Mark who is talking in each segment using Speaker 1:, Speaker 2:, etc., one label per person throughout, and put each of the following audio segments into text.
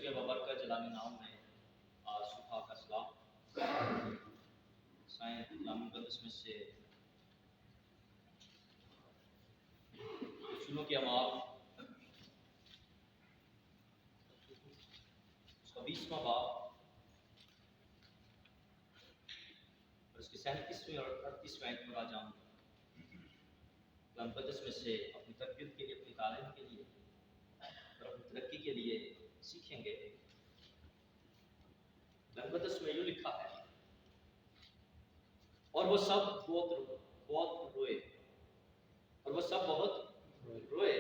Speaker 1: کے بابرکت جلالی نام میں آج صبح کا سلام سائن کلام مقدس میں سے رسولوں کے اعمال اس کا 20واں باب اور اس کی 37ویں اور 38ویں آیت پر آ جاؤں کلام مقدس میں سے اپنی تربیت کے لیے، اپنی تعلیم کے لیے اور اپنی ترقی کے لیے سیکھیں گے۔ کلام مقدس میں یوں لکھا ہے، اور وہ سب بہت روئے، اور وہ سب بہت روئے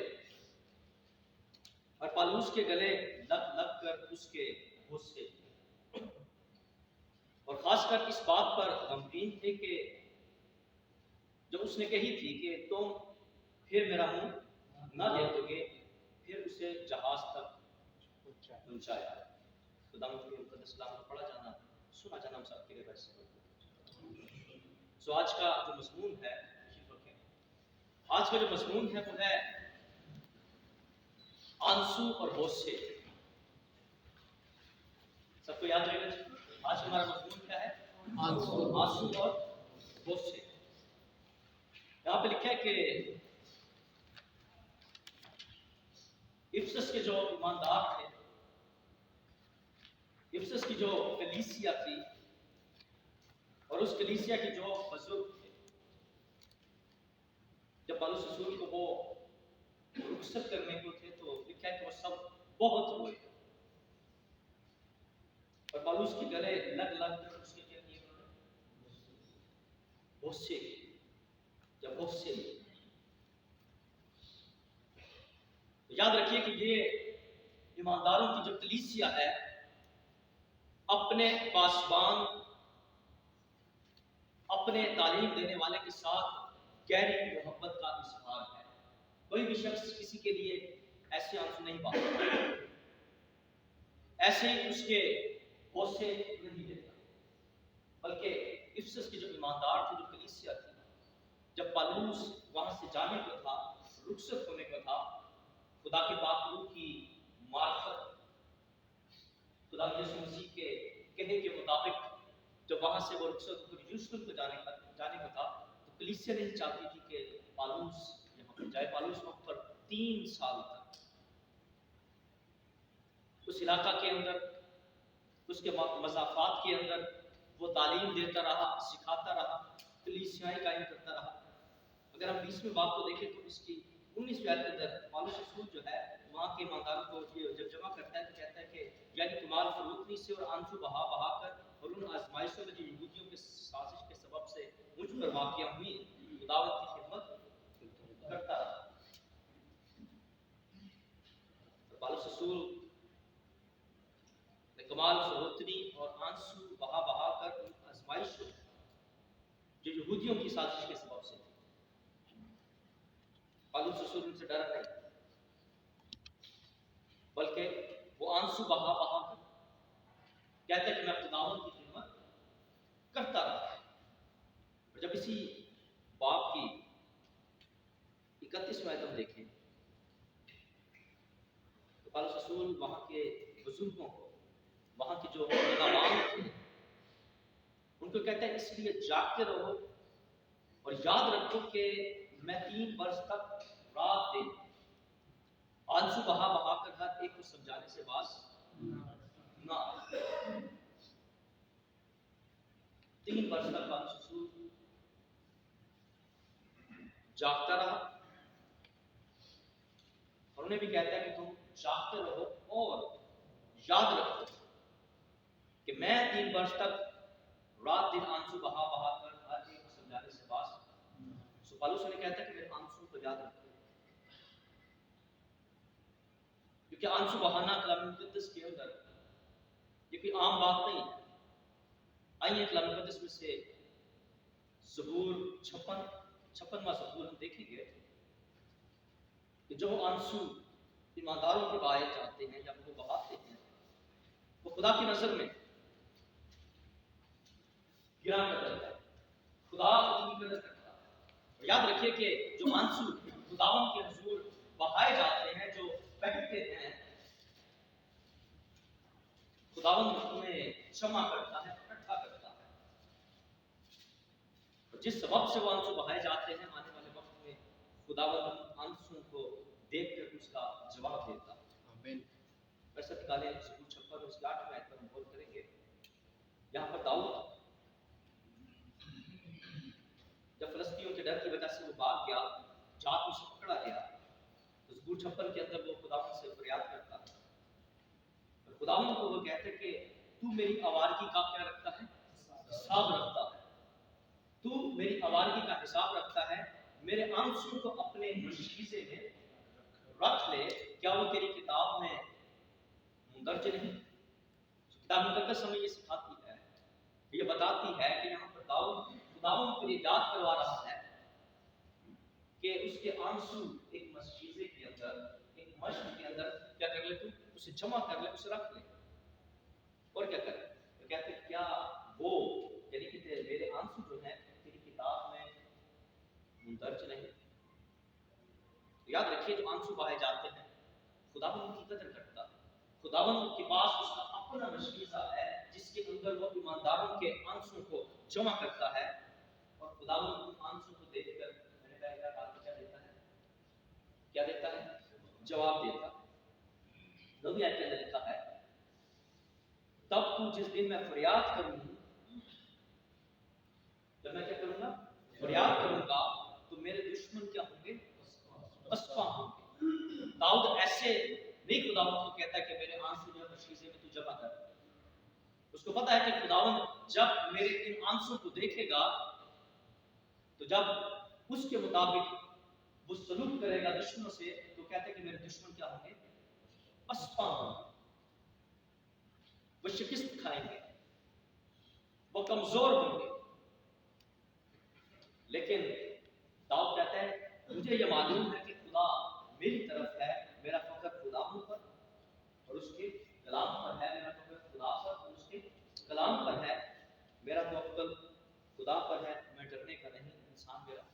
Speaker 1: اور پالوس کے گلے لگ کر اس کے غصے کیے، اور خاص کر اس بات پر غمگین تھے کہ جو اس نے کہی تھی کہ تم پھر میرا منہ نہ دیکھو گے، پھر اسے جہاز تک پہنچایا۔ خدا مقدس کلام کو پڑھا جانا، سنا جانا ہم سب کے لیے ویسے۔ سو آج کا جو مضمون ہے، آج کا جو مضمون ہے وہ ہے آنسو اور غصے۔ سب کو یاد رہے گا آج ہمارا مضمون کیا ہے؟ آنسو اور غصے۔ یہاں پہ لکھا ہے کہ افسس کے جو ایماندار تھے، افسس کی جو کلیسیا تھی اور اس کلیسیا کے جو بزرگ تھے، جب پالوس رسول کو وہ رخصت کرنے کو تھے تو لکھا ہے کہ وہ سب بہت روئے اور پالوس کے گلے لگ کر اس کے کیا کیے؟ غصے کیے۔ جب غصے یاد رکھیے کہ یہ ایمانداروں کی جو کلیسیا ہے، اپنے پاسبان، اپنے تعلیم دینے والے کے ساتھ گہری محبت کا اظہار ہے۔ کوئی بھی شخص کسی کے لیے ایسے آنسو نہیں پاتا، ایسے ہی اس کے غصے نہیں دیتا، بلکہ افسس کے جو ایماندار تھے، جو کلیسیا تھی، جب پالوس وہاں سے جانے کو تھا، رخصت ہونے کو تھا، خدا کے پاک روح کی معرفت، خدا یسوع مسیح کے کہے کے مطابق جب وہاں سے وہ رخصت ہو کر یروشلم کو جانے کو تھا، تو کلیسیا نہیں چاہتی تھی کہ پالوس یہاں پر جائے۔ پالوس وہاں پر 3 سال تک اس علاقہ کے اندر، اس کے مضافات کے اندر وہ تعلیم دیتا رہا، سکھاتا رہا، کلیسیاں قائم کرتا رہا۔ اگر ہم 20ویں باب کو دیکھیں تو اس کی 19ویں آیت کے اندر پالوس رسول جو ہے وہاں کے ایمانداروں کو جب جمع کرتا ہے تو کہتا ہے کہ یعنی تمہاری فروتنی سے اور آنسو بہا کر اور ان آزمائشوں میں جو یہودیوں کے سازش کے سبب سے مجھ پر واقع ہوئی، خداوند کی خدمت کرتا رہا۔ پالوس رسول نے کمال فروتنی اور آنسو بہا کر ان آزمائشوں جو یہودیوں کی سازش کے سبب سے تھی، پالوس رسول ان سے ڈرا نہیں، بلکہ وہ آنسو بہا کر کہتا ہے کہ میں خداوند کی خدمت کرتا رہا۔ اور جب اسی باب کی 31ویں آیت ہم دیکھیں تو پالوس رسول وہاں کے بزرگوں کو، وہاں کے جو نگہبان تھے، ان کو کہتا ہے اس لیے جاگتے رہو اور یاد رکھو کہ میں 3 برس تک رات دن آنسو بہا کر ہر ایک کو سمجھانے سے باز نہ آیا۔ 3 برس تک پالوس رسول جاگتا رہا، اور انہیں بھی کہتا ہے کہ تم جاگتے رہو اور یاد رکھو کہ میں 3 برس تک رات دن آنسو بہا کر ہر ایک کو سمجھانے سے باز۔ سو پالوس نے کہتا ہے کہ میرے آنسو کو یاد رکھو، کیونکہ آنسو بہانا کلام مقدس کے اندر یہ کوئی عام بات نہیں ہے۔ آئیے کلام مقدس میں سے زبور 56واں زبور ہم دیکھیں گے کہ جو آنسو ایمانداروں کے بہائے جاتے ہیں یا وہ بہاتے ہیں، وہ خدا کی نظر میں گرا قدر ہے، خدا ان کی قدر کرتا ہے۔ اور یاد رکھیے کہ جو آنسو خداوند کے حضور بہائے جاتے ہیں، جو بہتے ہیں، जमा करता है, इकट्ठा करता है। जिस सबब से वो आंसू बहाए जाते हैं, आने वाले वक्त में खुदावंद आंसुओं को देखकर उसका जवाब देता है। आमीन। वैसे निकाले ज़बूर 56 उसके 8 आयत पर हम गौर करेंगे। यहाँ पर दाऊद जब फिलिस्तीनियों के डर की वजह से वो भाग गया, जात उसे पकड़ा गया, तो ज़बूर 56 के अंदर वो खुदावंद से फरियाद करता है और खुदावंद को वो कहते कि तू मेरी आवारगी का क्या रखता है? हिसाब रखता है। तू मेरी आवारगी का हिसाब रखता है, मेरे आंसू को अपने मशीज़े में रख ले, क्या वो तेरी किताब में दर्ज नहीं? किताब मुकद्दस हमें ये सिखाती है, ये बताती है कि यहाँ पर दाऊद खुदावंद को ये याद करवा रहा है कि उसके आंसू एक मशीज़े के अंदर, एक मश्क के अंदर क्या कर ले, तू उसे जमा कर ले, उसे रख ले। और क्या करे? तो कहते क्या वो यानी कि मेरे आंसू जो हैं तेरी किताब में मुंदरज नहीं? याद रखिए, जो आंसू बहाए जाते हैं खुदावंद की कदर करता है। खुदावंद के पास उसका अपना मशीज़ा है जिसके अंदर वो ईमानदारों के आंसू को जमा करता है और खुदावंद उन आंसू को देखकर मैंने कहा बात क्या देता है? क्या देता है? जवाब देता है। नबी आयत के अंदर लिखा है, तब तू जिस दिन मैं फरियाद करूंगी, जब मैं क्या करूंगा? फरियाद करूंगा, तो मेरे दुश्मन क्या होंगे? पसपा होंगे। दाऊद ऐसे नहीं खुदावंद को कहता कि मेरे आंसू जो मशीज़े में तू जमा कर। उसको पता है कि खुदावंद जब मेरे इन आंसू को देखेगा, तो जब उसके मुताबिक वो सलूक करेगा दुश्मनों से, तो कहते हैं कि मेरे दुश्मन क्या होंगे? पसपा होंगे, वो शिकस्त खाएंगे, वो कमजोर होंगे। लेकिन दाऊद कहता है मुझे ये मालूम है कि खुदा मेरी तरफ है, मेरा फख्र खुदा पर और उसके कलाम पर है, मेरा फख्र खुदा पर और उसके कलाम पर है, मेरा तवक्कुल खुदा पर है, मैं डरने का नहीं, इंसान मेरा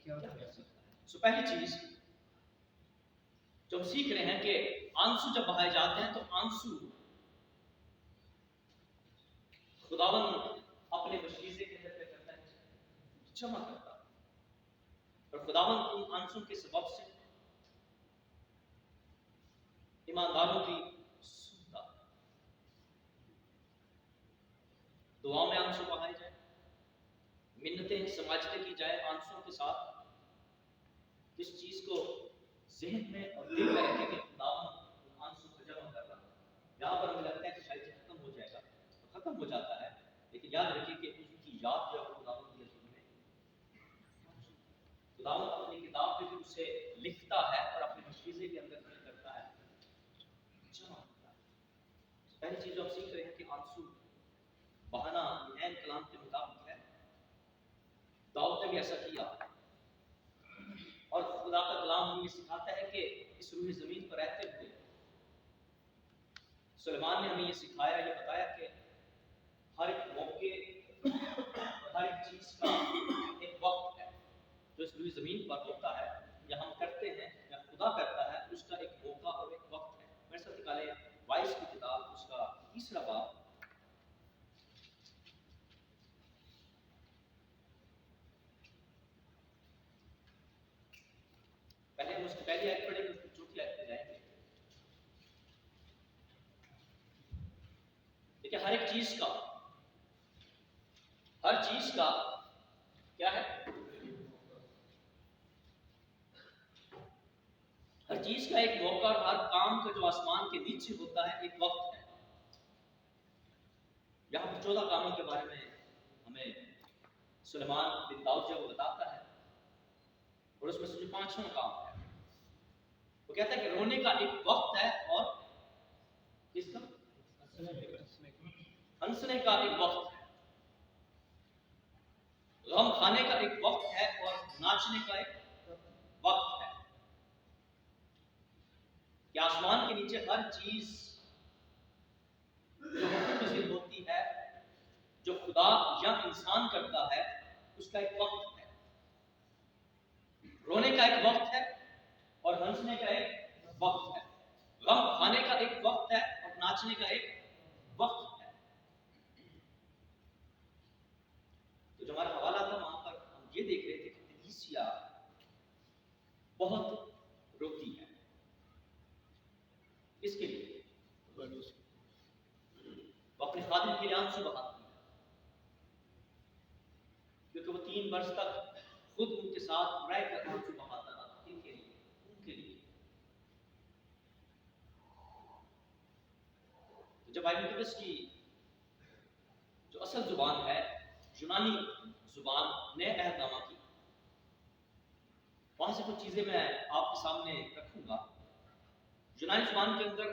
Speaker 1: क्या कर सकता है। सो पहली चीज जो हम सीख रहे हैं कि आंसू जब बहाए जाते हैं तो आंसू खुदावंद अपने मशीज़े के अंदर करता है, जमा करता है और खुदावंद उन आंसू के सबब से ईमानदारों की सुनता। दुआ में आंसू बहाए जाए, मिन्नतें समाजते की जाए आंसुओं के साथ। इस चीज को ज़हन में और दिल में रखें कि खुदावंद आंसू को जमा कर रहा है। यहाँ पर हमें लगता है कि शायद खत्म हो जाएगा, तो खत्म हो जाता है, लेकिन याद रखिए कि उसकी याद जो है खुदावंद की दिल में, खुदावंद अपनी किताब में भी उसे लिखता है और अपने मशीज़े के अंदर करता है, जमा करता है। पहली चीज जो हम सीख रहे हैं कि आंसू बहाना ऐन कलाम के मुताबिक है। दाऊद ने भी ऐसा किया और खुदा का कलाम हमें सिखाता है कि इस रूह ज़मीन पर रहते हुए सुलेमान ने हमें ये सिखाया, ये बताया कि हर एक मौके, हर एक चीज का एक वक्त है जो इस रूह ज़मीन पर होता है या हम करते हैं या खुदा करता है, उसका एक मौका और एक वक्त है। मेरे साथ निकाले वाइस की किताब उसका 3 बाब, पहले हम उसकी पहली आयत पढ़ेंगे, उसकी चौथी आयत पे जाएंगे। देखिए हर एक चीज का, हर चीज का क्या है? हर चीज का एक मौका और हर काम का जो आसमान के नीचे होता है एक वक्त है। यहाँ पर 14 कामों के बारे में हमें सुलेमान बिन दाऊद जब बताता है और उसमें से जो 5वां काम है वो कहता है कि रोने का एक वक्त है और किसका? हंसने का एक वक्त है, गम खाने का एक वक्त है और नाचने का एक वक्त है। कि आसमान के नीचे हर चीज जो हुक्म होती है, जो खुदा या इंसान करता है, उसका एक वक्त है। रोने का एक वक्त है और हंसने का एक वक्त है, गम खाने का एक वक्त है और नाचने का एक वक्त है। بہت روتی ہے. اس کے لیے وہ اپنے خادم کے لیے آنسو بہاتی ہے، کیونکہ وہ 3 برس تک خود ان کے ساتھ رہ کر آنسو بہاتا رہا. ان کے لیے، ان کے لیے. جب بائبل مقدس کی جو اصل زبان ہے یونانی زبان نئے عہد نامہ کی، وہاں سے کچھ چیزیں میں آپ کے سامنے رکھوں گا. یونانی زبان کے اندر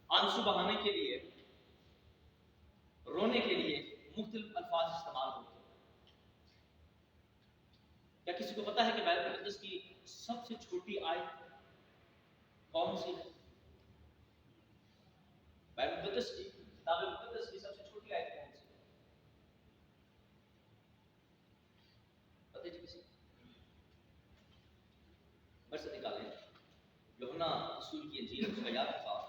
Speaker 1: آنسو بہانے کے لیے، رونے کے لیے مختلف الفاظ استعمال ہوتے ہیں. کیا کسی کو پتا ہے کہ بائبل مقدس کی سب سے چھوٹی آیت کون سی ہے؟ بائبل مقدس کی، کتاب مقدس کی سب سے چھوٹی آیت کون سی ہے؟ پتہ جی کسی سے نکالیں. یوحنا رسول کی انجیل اس کا 11واں باب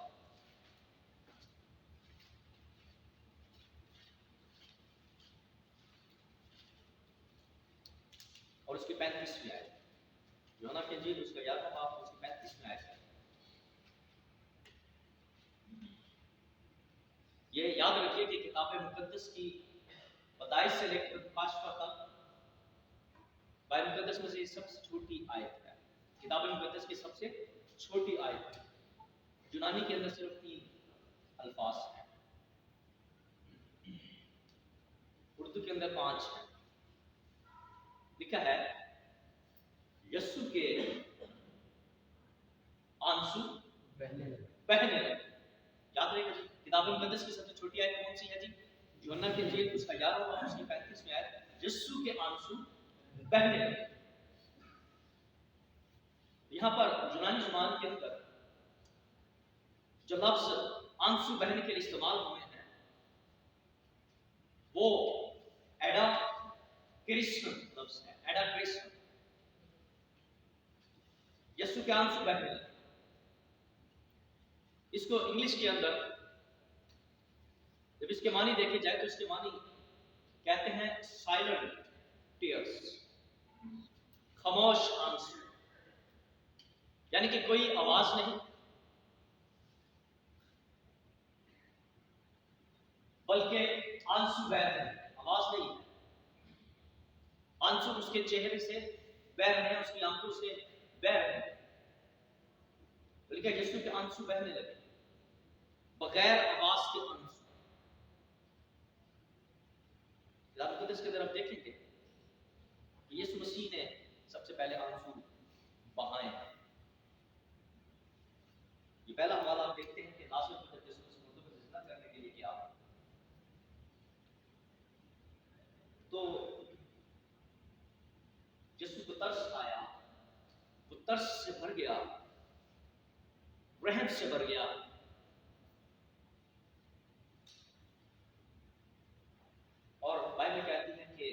Speaker 1: اور اس کی 35ویں آیت. یوحنا کی انجیل اس کا 11واں باب اس کی 35ویں آیت ہے. یہ یاد رکھیے کہ کتاب مقدس کی پیدائش سے لے کر پاشفہ تک بائبل مقدس میں سے یہ سب سے چھوٹی آیت ہے. کتاب مقدس کی سب سے چھوٹی آیت ہے. یونانی کے اندر صرف 3 الفاظ ہیں، اردو کے اندر 5 ہیں. لکھا ہے یسوع کے آنسو بہنے لگے. یاد رہے گا جی، کتاب مقدس کی سب سے چھوٹی آیت کون سی ہے جی؟ یوحنا کی انجیل اس کا 11واں باب اس کی 35ویں آیت. یسوع کے آنسو بہنے لگے. یہاں پر یونانی زبان کے اندر جو لفظ آنسو بہنے کے لیے استعمال ہوئے ہیں وہ ایڈا کرسٹن لفظ ہے. ایڈا کرسٹن. یسوع کے آنسو بہنے لگے. اس کو انگلش کے اندر جب اس کے معنی دیکھے جائے تو اس کے معنی کہتے ہیں سائلنٹ ٹیئرز، خاموش آنسو. یعنی کہ کوئی آواز نہیں بلکہ آنسو بہہ رہے ہیں. آواز نہیں ہے، آنسو اس کے چہرے سے بہہ رہے ہیں، اس کی آنکھوں سے بہہ رہے ہیں. بلکہ یسوع کے آنسو بہنے لگے بغیر آواز کے آنسو. کتاب مقدس کے اندر آپ دیکھیں گے کہ یسوع مسیح نے سب سے پہلے آنسو بہائے ہیں. یہ پہلا حوالہ آپ دیکھتے ہیں کہ لازر کو جب یسوع مسیح مردوں کو زندہ کرنے کے لیے گیا تو یسوع کو ترس آیا. وہ ترس سے بھر گیا، رحم سے بھر گیا. اور بائبل کہتی ہے کہ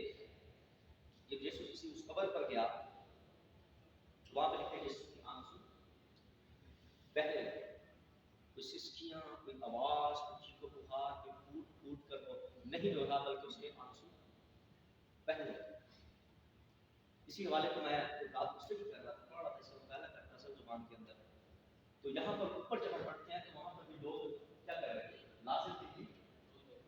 Speaker 1: جب یسوع مسیح اس قبر پر گیا وہاں پہ لکھا ہے یسوع کے آنسو بہنے لگے. کوئی سسکیاں، کوئی آواز، کوئی چیخو پکار، کوئی پھوٹ پھوٹ کر وہ نہیں رو رہا بلکہ اس کے آنسو بہنے لگے. اسی حوالے کو میں رات اس سے بھی کر رہا تھا، پڑھ رہا تھا، اس کا مطالعہ کرتا اصل زبان کے اندر. تو یہاں پر اوپر جب ہم پڑھتے ہیں تو وہاں پر بھی لوگ کیا کر رہے ہیں؟ لازر کے لیے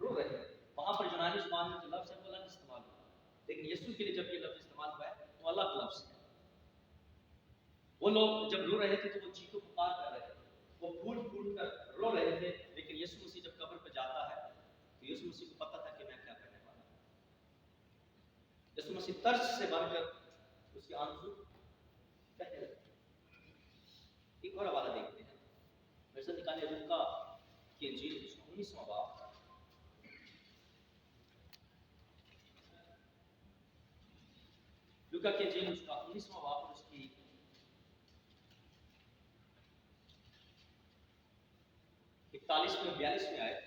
Speaker 1: رو رہے ہیں. وہاں پر یونانی زبان میں جو لفظ ہے وہ الگ استعمال ہوا، لیکن یسوع کے لیے جب یہ لفظ استعمال ہوا ہے وہ الگ لفظ ہے. وہ لوگ جب رو رہے تھے تو وہ چیخو پکار کر رہے تھے، وہ پھوٹ پھوٹ کر رو رہے تھے. لیکن یسوع مسیح جب قبر پہ جاتا ہے تو یسوع مسیح کو پتا تھا کہ میں کیا کرنے والا ہوں. یسوع مسیح ترس سے بھر کر اس کے آنسو بہنے لگے. ایک اور حوالہ دیکھتے ہیں، میرے ساتھ نکالے لوکا کی انجیل اس کا 19واں باب. لوکا کی انجیل اس کا 19واں باب اور اس کی 41ویں اور 42ویں آیت.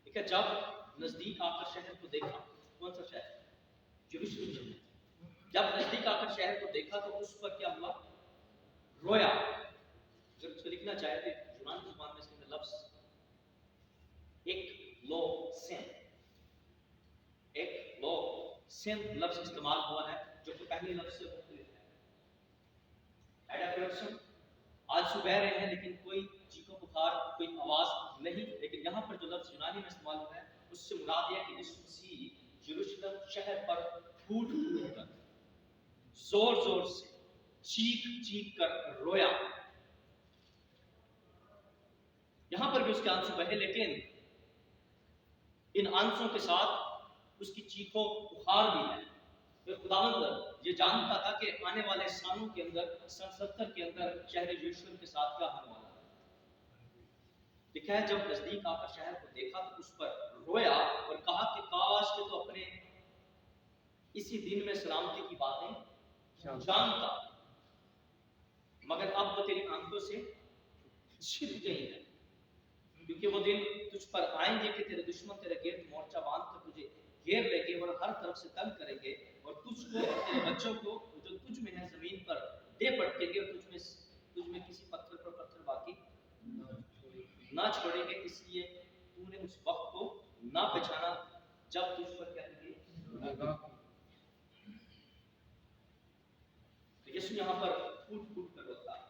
Speaker 1: دیکھا جب نزدیک آ کر شہر کو دیکھا. کون سا شہر؟ یروشلم. جب نزدیک آ کر شہر کو دیکھا تو اس پر کیا ہوا؟ رویا. اگر اس کو لکھنا چاہے تو یونانی زبان میں اس کے لفظ ایک لو سین، ایک لو سین لفظ استعمال ہوا ہے جو کہ پہلے لفظ سے مختلف ہے. پرسن آنسو بہ رہے ہیں لیکن کوئی چیخو پکار، کوئی آواز نہیں. لیکن یہاں پر جو لفظ یونانی میں استعمال ہوا ہے اس سے مراد یہ کہ یسوع مسیح یروشلم شہر پر پھوٹ پھوٹ کر، زور زور سے چیخ چیخ کر رویا. یہاں پر بھی اس کے آنسو بہے، لیکن ان آنسوں کے ساتھ اس کی چیخوں بخار بھی ہے. پھر خداوند یہ جانتا تھا کہ آنے والے سالوں کے اندر، سن 70 کے اندر شہر یروشلم کے ساتھ کیا ہونے والا ہے. لکھا ہے جب نزدیک آ کر شہر کو دیکھا تو اس پر رویا اور کہا کہ کاش کہ تو اپنے اسی دن میں سلامتی کی باتیں جانتا، مگر اب وہ تیری آنکھوں سے چھپ گئی ہیں. کیونکہ وہ دن تجھ پر آئیں گے کہ تیرے دشمن تیرے گرد مورچہ باندھ کر تجھے گھیر لیں گے اور ہر طرف سے تنگ کریں گے، اور تجھ کو اور تیرے بچوں کو جو تجھ میں ہے زمین پر دے پٹکیں گے، اور تجھ میں کسی پتھر پر پتھر باقی نہ چھوڑیں گے. اس لیے تو نے اس وقت کو نہ پہچانا جب تجھ پر کیا گے. تو یسوع یہاں پر پھوٹ پھوٹ کر روتا ہے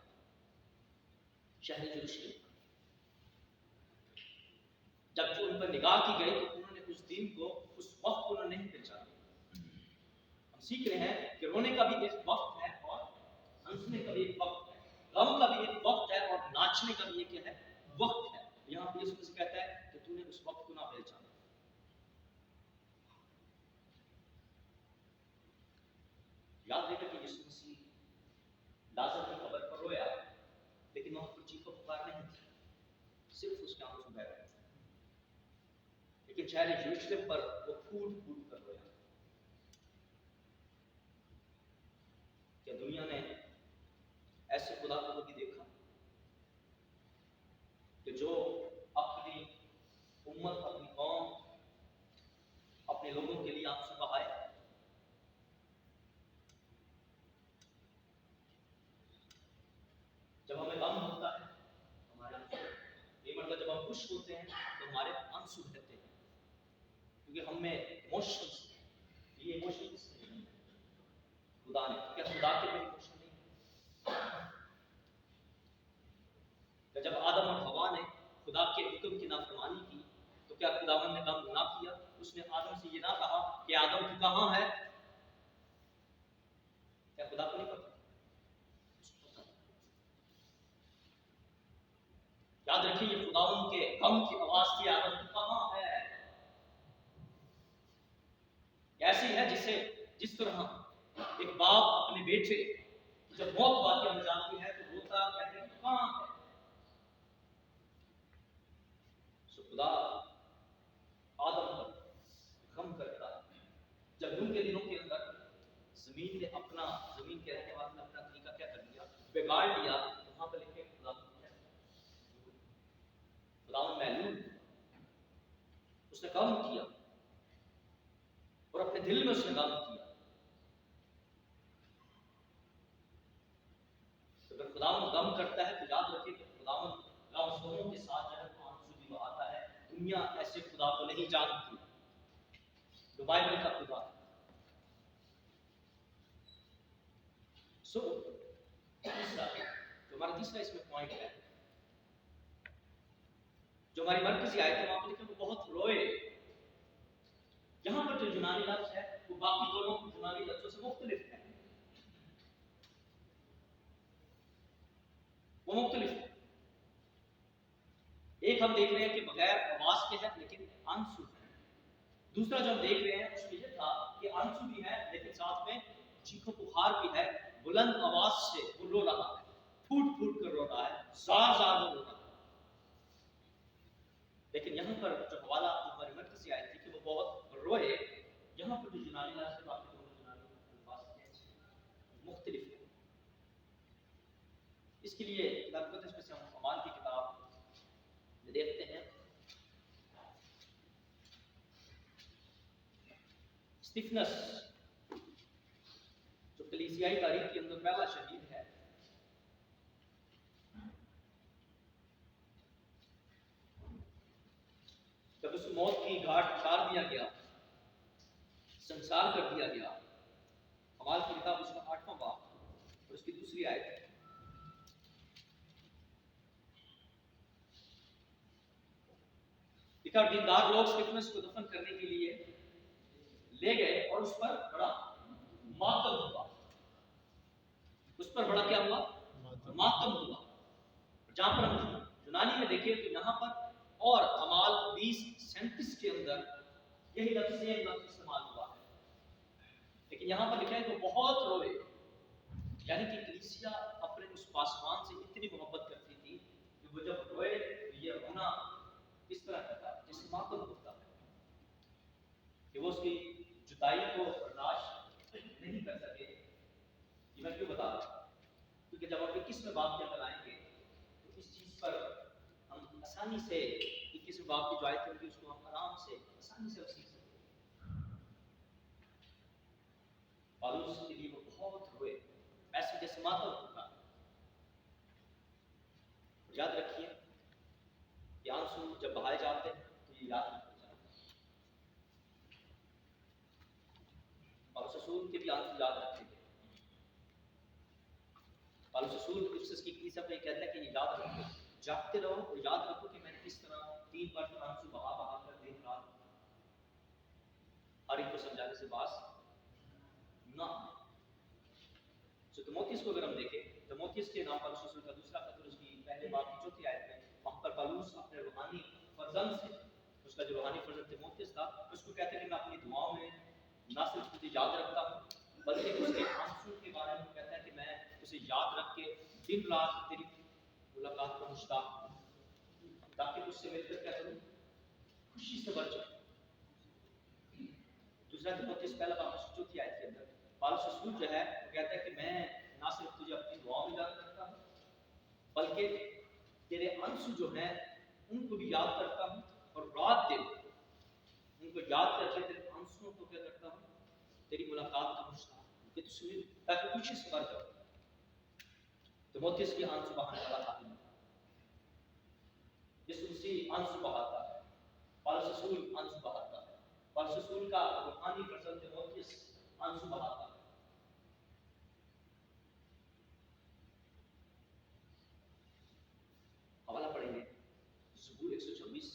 Speaker 1: شہر یروشلم. جب جو ان پر نگاہ کی گئی تو انہوں نے اس دن کو، اس وقت کو انہوں نے نہیں پہچانا. ہم سیکھ رہے ہیں کہ رونے کا بھی ایک وقت ہے اور ہنسنے کا بھی ایک وقت ہے، غم کا بھی ایک وقت ہے اور ناچنے کا بھی ایک کیا ہے وقت ہے. یہاں پہ یسوع مسیح کہتا ہے کہ تو نے اس وقت کو نہ پہچانا. یاد رکھے کہ یسوع مسیح لازر کی قبر پر رویا، لیکن وہاں پر چیخ و پکار نہیں تھی، صرف اس کے آنسو بہ رہے تھے. لیکن شہر یروشلم پر وہ پھوٹ پھوٹ کر رویا. کیا دنیا نے ایسے خدا کو کبھی دیکھا کہ جو اپنی امت، اپنی قوم، اپنے لوگوں کے لیے آنسو بہائے؟ جب ہمیں غم ہوتا ہے ہمارے آنسو، یہ مطلب جب ہم خوش ہوتے ہیں تو ہمارے آنسو بہتے ہیں، کیونکہ ہم میں ایموشنز، یہ ایموشنز خدا نے، کیا خدا کے میں ایموشن نہیں؟ کہ جب آدم اور حوا نے خدا کے حکم کی نافرمانی کی تو کیا خداوند نے غم نہ کیا؟ اس نے آدم سے یہ نہ کہا کہ آدم تو کہاں ہے؟ کیا خدا کو نہیں پتا؟ یاد رکھیے یہ خداوند کے غم کی آواز تھی، آدم تو کہاں ہے. ایسی ہے جس طرح ایک باپ اپنے بیٹے جب موت واقع ہو جاتی ہے تو روتا کہتے ہیں کہاں ہے. سو خدا آدم پر غم کرتا ہے. جب نوح کے دنوں کے اندر زمین کے رہنے والوں نے اپنا طریقہ کیا کر دیا، بگاڑ لیا، تو وہاں پر لکھے خدا محلول، اس نے غم کیا اور اپنے دل میں اس نے غم کیا. تو اگر خداوند غم کرتا ہے تو یاد رکھیے کہ خداوند غمزدوں کے ساتھ جو ہے وہ آنسو بھی بہاتا ہے. دنیا ایسے خدا کو نہیں جانتی جو بائبل کا خدا ہے. سو تیسرا، جو ہمارا تیسرا اس میں پوائنٹ ہے، جو ہماری مرکزی آیت ہے وہاں پر لکھا وہ بہت روئے. یہاں پر جو یونانی لفظ ہے وہ باقی دونوں یونانی لفظوں سے مختلف ہے، وہ مختلف ہے. ایک ہم دیکھ رہے ہیں کہ بغیر آواز کے ہے لیکن آنسو ہے. دوسرا جو ہم دیکھ رہے ہیں اس میں یہ تھا کہ آنسو بھی ہے لیکن ساتھ میں چیخ و پکار بھی ہے. بلند آواز سے وہ رو رہا ہے، پھوٹ پھوٹ کر رو رہا ہے، زار زار رو رہا ہے. لیکن یہاں پر جو حوالہ جو ہماری مرکزی آئی تھی کہ وہ بہت روئے، یہاں پر جو یونانی لفظ ہے باقی دونوں یونانی الفاظ مختلف ہیں. اس کے لیے کتاب مقدس میں سے ہم اعمال کی کتاب میں دیکھتے ہیں اسٹیفنس جو کلیسیائی تاریخ کے اندر پہلا شہید ہے، جب اس کو موت کی گھاٹ اتار دیا گیا، سنسار کر دیا گیا. اعمال کی کتاب اس کا 8واں باب اور اس کی دوسری آیت ہے. لکھا دیندار لوگ اسٹیفنس کو دفن کرنے کے لیے لے گئے اور اس پر بڑا ماتم ہوا. اس پر بڑا کیا ہوا؟ ماتم ہوا. جہاں پر ہم یونانی میں دیکھیں تو یہاں پر اور اعمال 20:37 کے اندر یہی لفظ سیم لفظ استعمال ہوا ہے. لیکن یہاں پر لکھا ہے کہ بہت روئے، یعنی کہ کلیسیا اپنے اس پاسبان سے اتنی محبت کرتی تھی کہ وہ جب روئے تو یہ رونا اس طرح کرتا ہے جیسے ماتم ہوتا ہے، کہ وہ اس کی جدائی کو برداشت نہیں کر سکے. یہ میں کیوں بتا رہا ہوں؟ کیونکہ جب ہم 21ویں باب کے اندر آئیں گے تو اس چیز پر ہم آسانی سے 21ویں باب کی جو آیت ہوگی اس کو ہم آرام سے آسانی سے سیکھ سکتے ہیں. پالوس کے لیے وہ بہت روئے، ایسے جیسے ماتم ہوتا ہے. یاد رکھیے یہ آنسو جب بہائے جاتے ہیں تو یہ یاد رکھا جاتا ہے. پالوس رسول کے بھی آنسو یاد رکھیں گے. پالوس رسول افسس کی کلیسیا کو یہ کہتا ہے کہ یہ یاد رکھو، جاگتے رہو اور یاد رکھو کہ میں نے کس طرح 3 بار آنسو بہا بہا کر دن رات ہر ایک کو سمجھانے سے باز نہ. تیموتھیوس کو اگر ہم دیکھیں، تیموتھیوس کے نام پالوس رسول کا دوسرا خط اس کی پہلے باب کی چوتھی آیت میں وہاں پر پالوس اپنے روحانی فرزند سے، اس کا جو روحانی فرزند تیموتھیوس تھا، اس کو کہتے ہیں کہ میں اپنی دعاؤں میں نہ صرف تجھے یاد رکھتا ہوں بلکہ اس کے آنسو کے بارے میں کہتا ہے کہ میں اسے یاد رکھ کے دن رات تیری ملاقات کو مشتاق ہوں تاکہ اس سے مل کر کیا کروں، خوشی سے بھر جاؤں. دوسرا تیموتھیوس پہلا باب کی چوتھی آیت کے اندر پالوس رسول جو ہے وہ کہتا ہے کہ میں نہ صرف تجھے اپنی دعاؤں میں یاد کرتا ہوں بلکہ تیرے آنسو جو ہیں ان کو بھی یاد کرتا ہوں اور رات دن ان کو یاد کر کے تیرے آنسوؤں کو کیا کرتا ہوں، تیری ملاقات کا مشتاق ہوں کہ تجھ سے تاکہ خوشی سے بھر جاؤ. تیموتھیوس کی آنسو بہانے والا خادم تھا. یسوع مسیح آنسو بہاتا ہے، پالوس رسول آنسو بہاتا ہے. پالوس رسول کا روحانی فرزند تیموتھیوس آنسو بہاتا ہے. حوالہ پڑھیں گے زبور 126.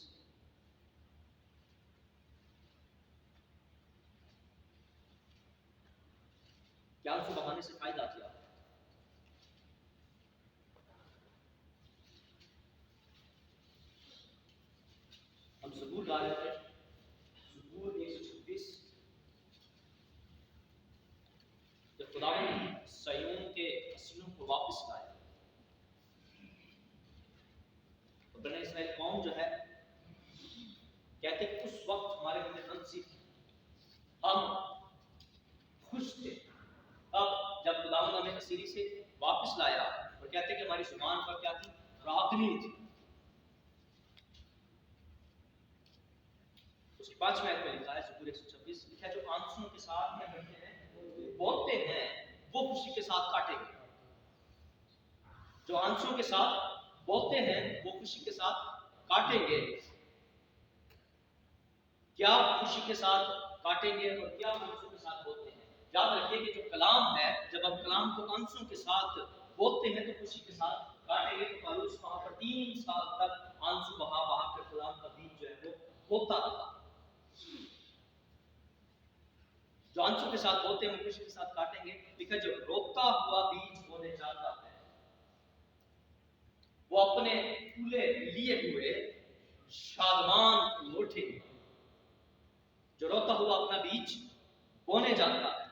Speaker 1: کیا آنسو بہانے سے فائدہ کیا؟ ہم زبور گا رہے تھے، زبور 126. جب خدا نے صیون کے حسینوں کو واپس لائے تو بنی اسرائیل قوم جو ہے کہتے کہ اس وقت ہمارے اندر ہنسی تھی، ہم خوش تھے. اب جب خدا نے ہمیں اسیری سے واپس لایا اور کہتے کہ ہماری زبان پر کیا تھی، راگنی تھی. اس کی 5ویں آیت میں لکھا ہے زبور 126 لکھا ہے جو آنسوؤں کے ساتھ کیا کرتے ہیں، بولتے ہیں وہ خوشی کے ساتھ کاٹیں گے. جو آنسوؤں کے ساتھ بولتے ہیں وہ خوشی کے ساتھ کاٹیں گے. کیا خوشی کے ساتھ کاٹیں گے اور کیا آنسوؤں کے ساتھ بولتے ہیں؟ یاد رکھیے کہ جو کلام ہے جب ہم کلام کو آنسوؤں کے ساتھ بولتے ہیں تو خوشی کے ساتھ کاٹیں گے. تو پالوس وہاں پر 3 سال تک آنسو بہا بہا کر کلام کا بیج جو ہے وہ ہوتا رہا. جو آنسو کے ساتھ بولتے ہیں وہ خوشی کے ساتھ کاٹیں گے. لکھا جو روتا ہوا بیج بونے جاتا ہے وہ اپنے پھولے لیے ہوئے شادمان لوٹیں گے. جو روتا ہوا اپنا بیج بونے جاتا ہے.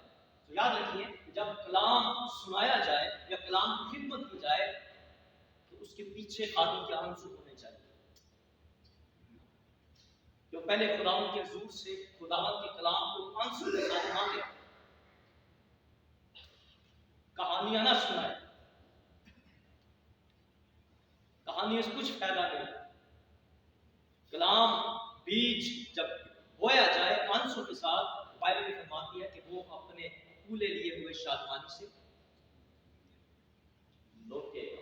Speaker 1: تو یاد رکھیے جب کلام سنایا جائے یا کلام کی خدمت کی جائے تو اس کے پیچھے خادم کے آنسو ہونے چاہیے. جو پہلے خداوند کے حضور سے خداوند کے کلام کو آنسو کے ساتھ مانگے، کہانیاں نہ سنائے. کہانیوں سے کچھ فائدہ نہیں. کلام بیج جب بویا جائے آنسو کے ساتھ، بائبل میں فرماتی ہے کہ وہ اپنے پھولے لیے ہوئے شادمانی سے لوٹے گا.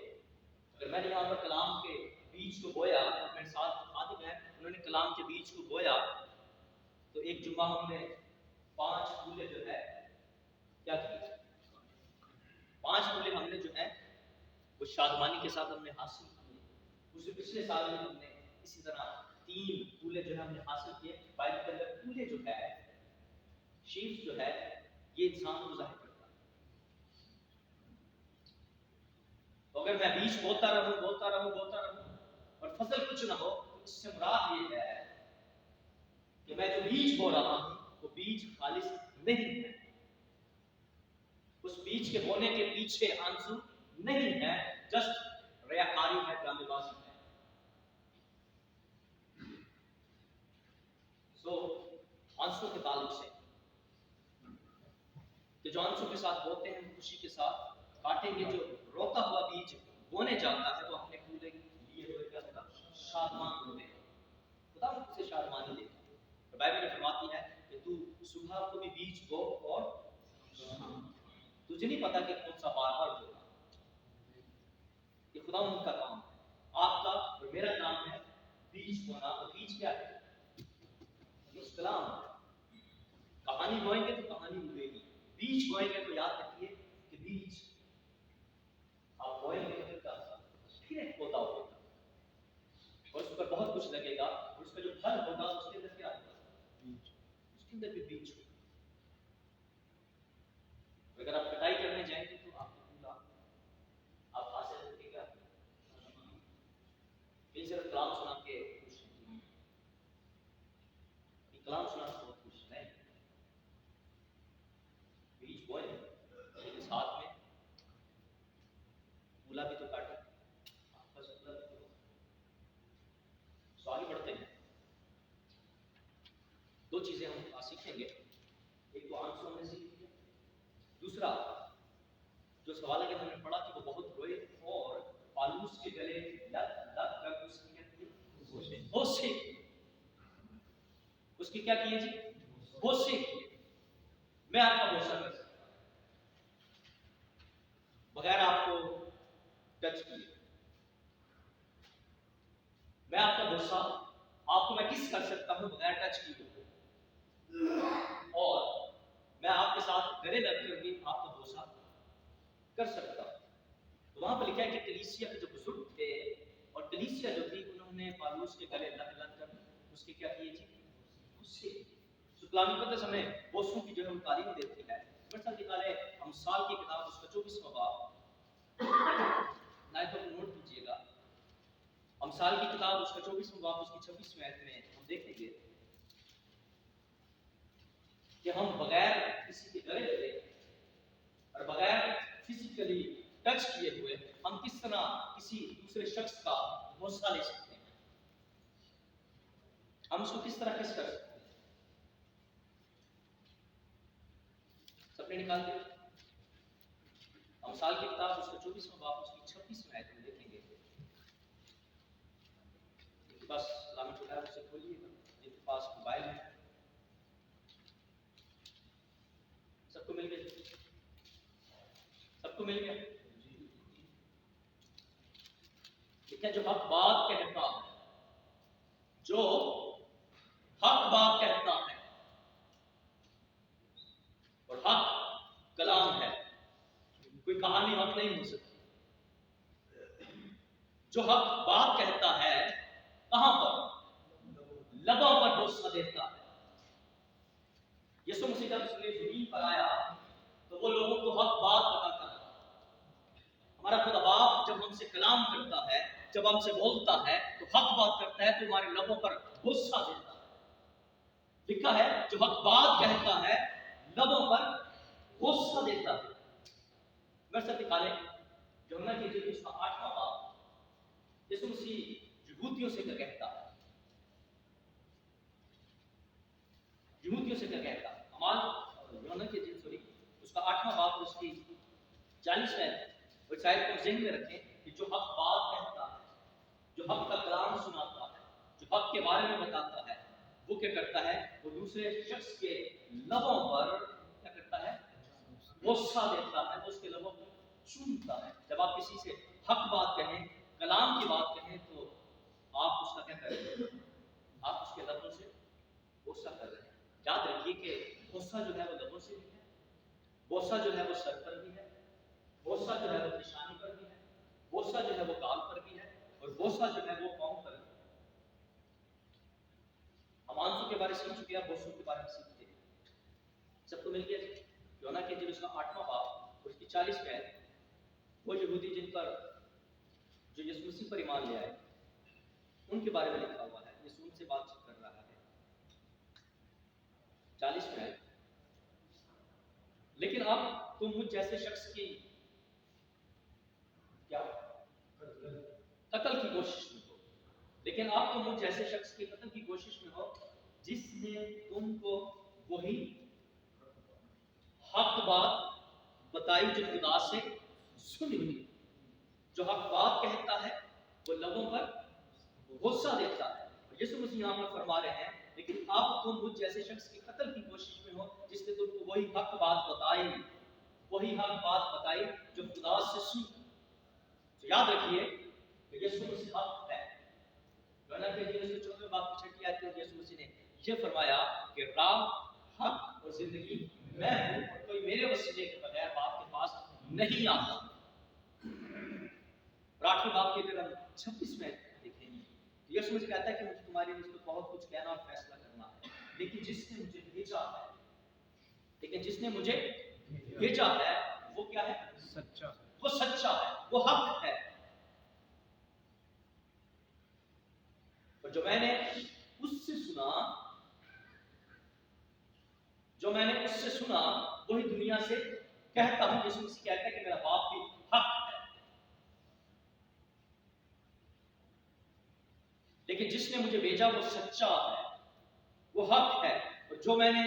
Speaker 1: اگر میں نے یہاں پر کلام کے بیج کو بویا، میرے ساتھ خادم ہے انہوں نے کلام کے بیج کو بویا، تو ایک جمعہ ہم نے 5 پھولے جو ہے کیا کیے، 5 پھولے ہم نے جو ہے وہ شادمانی کے ساتھ ہم نے حاصل کیے. اس پچھلے سال میں ہم نے اسی طرح 3 پھولے جو ہے ہم نے حاصل کیے. بائبل کے اندر پھولے جو ہے شیف جو ہے یہ انسان کو ظاہر کرتا ہے. تو اگر میں بیج بوتا رہوں اور فصل کچھ نہ ہو تو اس سے مراد یہ ہے کہ میں جو بیج بو رہا ہوں وہ بیج خالص نہیں ہے. اس بیج کے بونے کے پیچھے آنسو نہیں ہے، جسٹ ریاکاری ہے، ڈرامے بازی ہے. سو آنسو کے تعلق سے کہ جو آنسو کے ساتھ بوتے ہیں خوشی کے ساتھ کاٹیں گے. جو روتا ہوا بیج بونے جاتا ہے تو اپنے پورے لیے ہوئے کیا ہوگا؟ شادمان ہوتے ہیں. خدا اسے شادمانی دیتا ہے. بائبل میں فرماتی ہے کہ تو صبح کو بھی بیج بو اور تجھے نہیں پتا کہ کون سا بار ہوگا. یہ خدا ان کا کام ہے. آپ کا اور میرا کام ہے بیج بونا. اور بیج کیا ہے؟ بیج کلام ہے. کہانی بوئیں گے تو کہانی اگے گی. بیج بوئیں گے تو یاد رکھیے کہ بیج آپ بوئیں گے پھر ایک پودا ہوگا اور اس پر بہت کچھ لگے گا اور اس کا جو پھل ہوگا اس کے اندر کیا ہوگا؟ بیج. اس کے اندر بھی بیج ہوگا. اگر آپ کٹائی کرنے جائیں گے تو آپ کو پورا آپ حاصل کریں گے. یہ صرف کلام سنا کے خوش نہیں. کلام سنا کے بہت خوش نہیں. بیج بوئے لیکن ساتھ میں پولا بھی تو کاٹے. آپ کا پولا بھی تو. آگے بڑھتے ہیں. 2 چیزیں ہم سیکھیں گے. ایک تو آنسو ہم نے سیکھ لیا. دوسرا جو سوال اگر ہم نے پڑھا کہ وہ بہت روئے اور پالوس کے گلے لگ کر اس کی ہوشے اس کی کیا کیے جی؟ ہوشے کیے. میں آپ کا بوسہ کر سکتا بغیر آپ کو ٹچ کیے. میں آپ کا بوسہ آپ کو میں کس کر سکتا ہوں بغیر ٹچ کیے. اور میں آپ کے ساتھ گلے لگ کر بھی آپ کا بوسہ کر سکتا ہوں. تو وہاں پر لکھا ہے کہ کلیسیا کے جو بزرگ تھے اور کلیسیا جو تھی انہوں نے پالوس کے گلے لگ کر اس کی کیا کیے جی؟ اس سے کلام مقدس ہمیں بوسوں کی جو ہے تعلیم دیتی ہے. مثلا نکالے امثال کی کتاب اس کا 24واں باب نائب کو نوٹ کیجیے گا. امثال کی کتاب اس کا 24واں باب اس کی 26ویں آیت میں ہم دیکھیں گے کہ ہم بغیر کسی کے گلے لگے اور بغیر فزیکلی ٹچ کیے ہوئے ہم کس طرح کسی دوسرے شخص کا بوسہ لے سکتے ہیں. ہم اس کو کس طرح کس کر سکتے ہیں. سب نے نکال دیا. امثال کی کتاب اس کا 24واں باب اس کی 26ویں آیت میں دیکھیں گے. بس کلام خدا سے کھولیے گا. جن کے پاس موبائل ہے سب کو مل گیا. سب کو مل گیا. لیکن جو حق بات کہتا ہے جو حق بات کہتا ہے اور حق کلام ہے. کوئی کہانی حق نہیں ہو سکتی. جو حق بات کہتا ہے کہاں پر؟ لبوں پر بوسہ دیتا ہے. یسوع مسیح جب اس نے زمین پر آیا تو وہ لوگوں کو حق بات بتاتا ہے. ہمارا خدا باپ جب ہم سے کلام کرتا ہے جب ہم سے بولتا ہے تو حق بات کرتا ہے تو ہمارے لبوں پر بوسہ دیتا ہے. لکھا ہے جو حق بات کہتا ہے لبوں پر بوسہ دیتا ہے. میں سب نکالے جو ہم نے کیجیے اس کا 8واں باب یسوع مسیح یہودیوں سے کیا کہتا ہے. یہودیوں سے کیا کہتا ہے. یوحنا کے انجیل اس کا 8واں باب اس کی 40 اور شاید کو ذہن میں رکھیں کہ جو حق بات کہتا ہے جو حق کا کلام سناتا ہے جو حق کے بارے میں بتاتا ہے وہ کیا کرتا ہے؟ وہ دوسرے شخص کے لبوں پر کیا کرتا ہے؟ بوسہ دیتا ہے. اس کے لبوں کو چومتا ہے. جب آپ کسی سے حق بات کہیں کلام کی بات کہیں تو آپ اس کا کیا کر رہے ہیں؟ آپ اس کے لبوں سے بوسہ کر رہے ہیں. یاد رکھیے کہ بوسہ جو ہے وہ لبوں سے بھی ہے. بوسہ جو ہے وہ سر پر بھی ہے. بوسہ جو ہے وہ نشانی پر بھی ہے. بوسہ جو ہے وہ گال پر بھی ہے اور بوسہ جو ہے وہ پاؤں پر بھی ہے. सीख चुके हैं, बोसों के बारे में सीखते हैं। सबको मिल गया योना के इंजील उसका 8वां बाब उसकी 40 में वो यहूदी जिन पर जो यीशु मसीह पर ईमान ले आए उनके बारे में लिखा हुआ है। यीशु उनसे बातचीत कर रहा है 40 में, लेकिन अब तुम मुझ जैसे शख्स की क्या कत्ल की कोशिश में हो, लेकिन अब तुम मुझ जैसे शख्स की कत्ल की कोशिश में हो जिसने तुमको वही हक बात बताई जो खुदा से सुनी। जो हक बात कहता है वो लोगों पर गुस्सा देता है। यीशु मसीह यहाँ पर फरमा रहे हैं, लेकिन अब तुम मुझ जैसे शख्स की कत्ल की कोशिश में हो जिसने तुमको वही हक बात बताई, वही हक बात बताई जो खुदा से सुनी। तो याद रखिए कि यीशु मसीह हक है। योना के इंजील उसके 14वें बाब की 6ठी आयत में यीशु मसीह ने यह फरमाया कि राह, हक और जिंदगी मैं हूं और कोई मेरे वसीले के बगैर बाप के पास नहीं आता। 8वें बाब के अगर 26 में देखेंगे तो यीशु मसीह कहता है कि मुझे तुम्हारे लिए बहुत कुछ कहना और फैसला करना है, लेकिन जिसने मुझे भेजा है, लेकिन जिसने मुझे भेजा है वो क्या है? सच्चा। वो सच्चा है, वो हक है। और जो मैंने उससे सुना वही दुनिया से कहता हूं। यीशु मसीह कहता है कि मेरा बाप भी हक है, लेकिन जिसने मुझे भेजा वो सच्चा है, वो हक है। और जो मैंने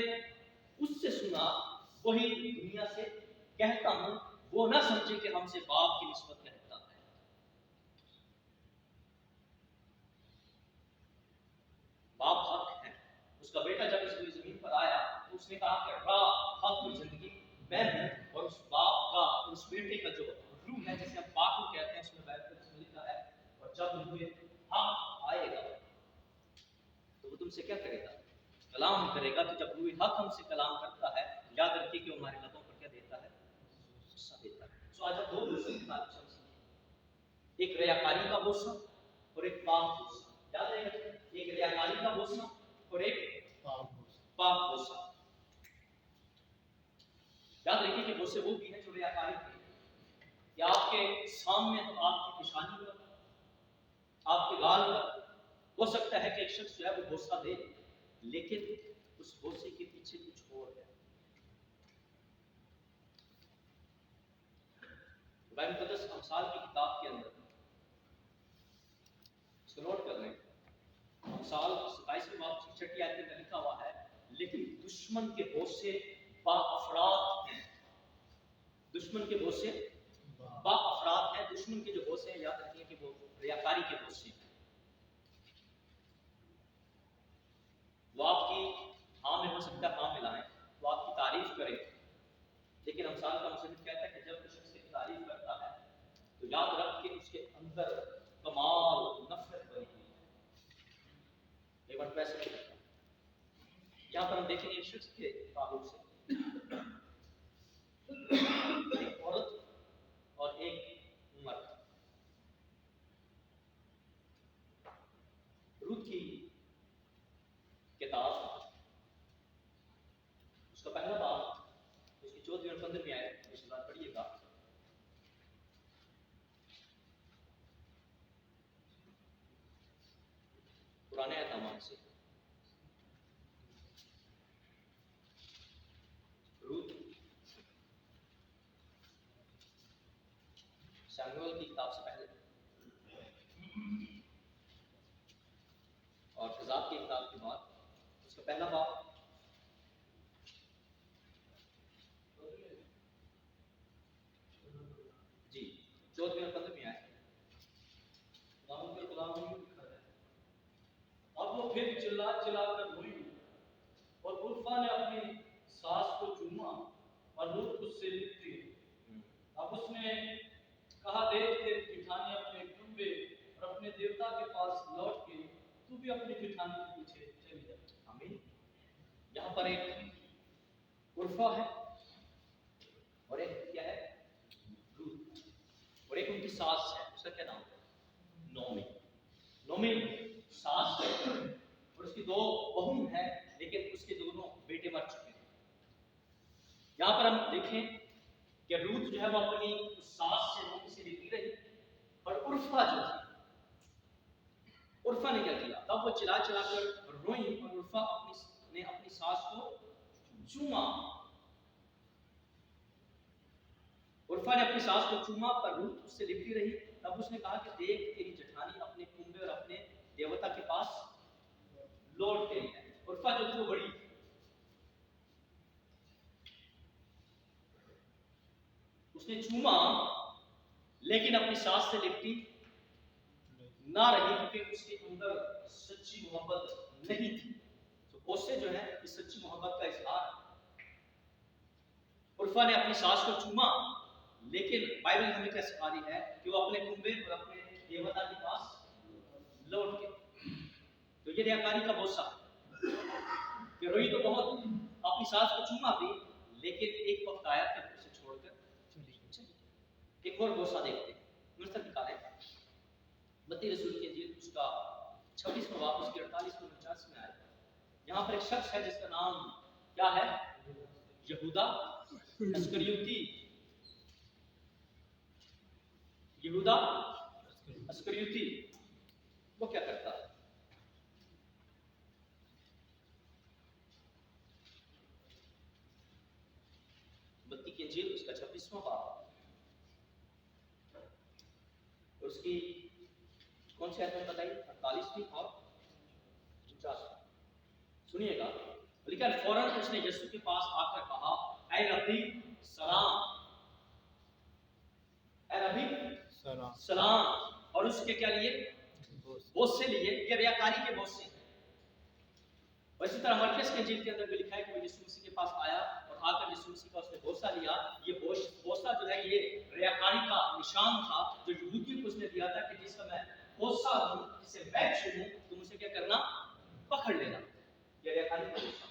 Speaker 1: उससे सुना वही दुनिया से कहता हूं। वो ना समझे कि हमसे बाप की निस्बत कहता है। बाप हक है। उसका बेटा जब इस जमीन पर आया तो उसने कहा कि राह, हक और जिंदगी मैं हूं। और उस बाप का, उस बेटे का जो रूह है जिसे हम बाप कहते हैं, उसमें बाइबल में लिखा है और जब मुझे हक आएगा तो वो तुमसे क्या करेगा? कलाम करेगा। तो जब रूह हक हमसे कलाम करता है, याद रखिए कि हमारे लबों पर क्या देता है? गुस्सा देता है। सो आज दो बोझों की बात समझिए, एक रियाकारी का बोझ और एक पाप बोझ। याद रखिए, एक रियाकारी का बोझ और एक पाप बोझ। याद रखिए कि बोझ वो भी है जो रियाकारी है कि आपके सामने तो आपकी निशानी पर, आपके गाल पर हो सकता है कि एक शख्स जो है वो भरोसा दे, लेकिन उस भरोसे के पीछे कुछ और है। बाइबल मुकद्दस अमसाल की किताब के अंदर इसको नोट कर लें। अमसाल 27वें बाब की 6ठी आयत में लिखा हुआ है, लेकिन दुश्मन के भरोसे बाअफराद हैं। दुश्मन के भरोसे बाअफराद हैं। दुश्मन के जो भरोसे हैं, याद रखिए कि वो रियाकारी के भरोसे हैं। वो आपकी हाँ में हो सकता है, हाँ मिलाएं, वो आपकी तारीफ करें, लेकिन अमसाल का मुसन्निफ कहता है कि जब कोई शख्स की तारीफ करता है तो याद रख के उसके अंदर कमाल नफरत बनी हुई है। एक बार वैसे नहीं करता। यहाँ पर हम देखेंगे एक शख्स के ताल्लुक से एक औरत और एक मर्द। रूत की किताब उसका पहला बाब उसकी 14वीं और 15वीं आयत इस बात पढ़िएगा। पुराने एतमाद से रूत शमूएल की किताब से पहले और खज़ाब की किताब के बाद उसका पहला बाब जी 14वीं और 15वीं आयत।
Speaker 2: अब वो फिर चिल्ला कर रोई और उर्फा ने अपनी सास को चूमा और रूत उससे लिपटी। अब उसने कहा, देख तेरी जिठानी अपने कुंबे और अपने देवता के पास लौट के तू भी अपनी जिठानी के पीछे चली जा।
Speaker 1: आमीन। यहाँ पर एक उर्फा है और एक क्या है? रूत। और एक उनकी सास है, उसका क्या नाम है? नोमी। नोमी सास है और उसकी दो बहू है, लेकिन उसके दोनों बेटे मर चुके हैं। यहाँ पर हम देखें कि रूत जो है वो अपनी सास से रोटी से लेती रही, और उर्फा जो थी, उर्फा ने क्या किया, तब वो चिल्ला चिल्ला कर रोई और उर्फा ने अपनी सास को चूमा। उर्फा ने अपनी सास को चूमा, पर रूत उससे लिपटी रही। तब उसने कहा कि देख, तेरी जेठानी अपने कुंबे और अपने देवता के पास लौट गई है। उर्फा जो थी वो बड़ी, उसने चूमा लेकिन अपनी सास से लिपटी ना रही, क्योंकि उसके अंदर सच्ची मोहब्बत नहीं थी। तो उससे जो है इस सच्ची मोहब्बत का इजहार, उर्फा ने अपनी सास को चूमा, लेकिन बाइबल हमें क्या सिखा रही है कि वो अपने कुंबे और अपने देवता के पास लौट गए। तो ये रियाकारी का बोसा कि रोई तो बहुत, अपनी सास को चूमा भी, लेकिन एक वक्त आया कि उसे छोड़कर चली। एक और बोसा देखते हैं, मिस्र निकाले मत्ती रसूल की इंजील उसका 26वां बाब उसके 48 और 49 में आया। यहाँ पर एक शख्स है जिसका नाम क्या है, यहूदा अस्करियोती। यहूदा अस्करियोती वो क्या करता है, मत्ती की इंजील उसका 26वां बाब उसकी कौन सी आयत में बताइए, 48वीं और 50। सुनिएगा, लिखा है फौरन उसने यीशु के पास आकर कहा, ऐ रब्बी सलाम, ऐ रब्बी सलाम, और उसके क्या लिए, बोझ से लिए, ये रियाकारी के बोझ से। और इसी तरह मरकस के इंजील के अंदर भी लिखा है कि वो यीशु मसीह के पास आया और आकर यीशु मसीह का उसने बोझा लिया। ये बोझा जो है ये रियाकारी का निशान था जो यहूदियों को उसने दिया था कि जिस समय बोझा हूं, जिसे मैं छूऊं, तुम उसे क्या करना, पकड़ लेना। ये रियाकारी का निशान।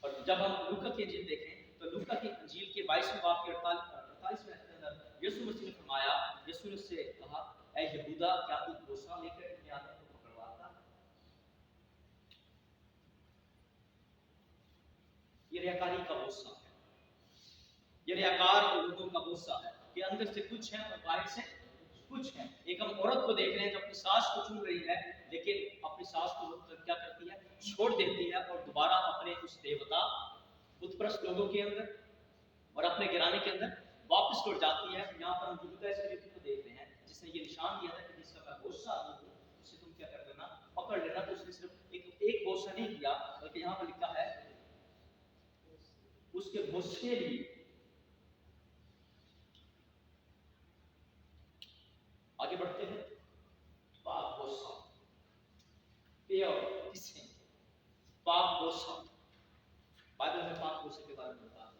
Speaker 1: और जब हम लूका की इंजील देखें तो लूका की इंजील के 22वें बाब के 48वें के अंदर यीशु मसीह ने फरमाया, यीशु ने उससे कहा, ऐ यहूदा, क्या तू बोझा लेकर अपने आदमी को पकड़वाता? ये रियाकारी का बोझा है, ये रियाकार लोगों का बोझा है कि अंदर से कुछ है और बाहर से कुछ है। एक हम औरत को देख रहे हैं जो अपनी सास को चूम रही है, लेकिन अपनी सास को क्या करती है, छोड़ देती है और दोबारा अपने उस देवता बुतप्रस्त लोगों के अंदर और अपने गिराने के अंदर वापस लौट जाती है। यहाँ पर हम यहूदा अस्करियोती को देख रहे हैं जिसने ये निशान दिया था कि जिसका मैं बोझा हूं, उसे तुम क्या कर लेना, पकड़ लेना। तो उसने सिर्फ एक बोझा नहीं किया, बल्कि यहाँ पर लिखा है उसके बोझ के लिए। आगे बढ़ते हैं, पाप बोझा, किससे, पाप बोझा। बाइबल में पाप बोझे के बारे में बता है,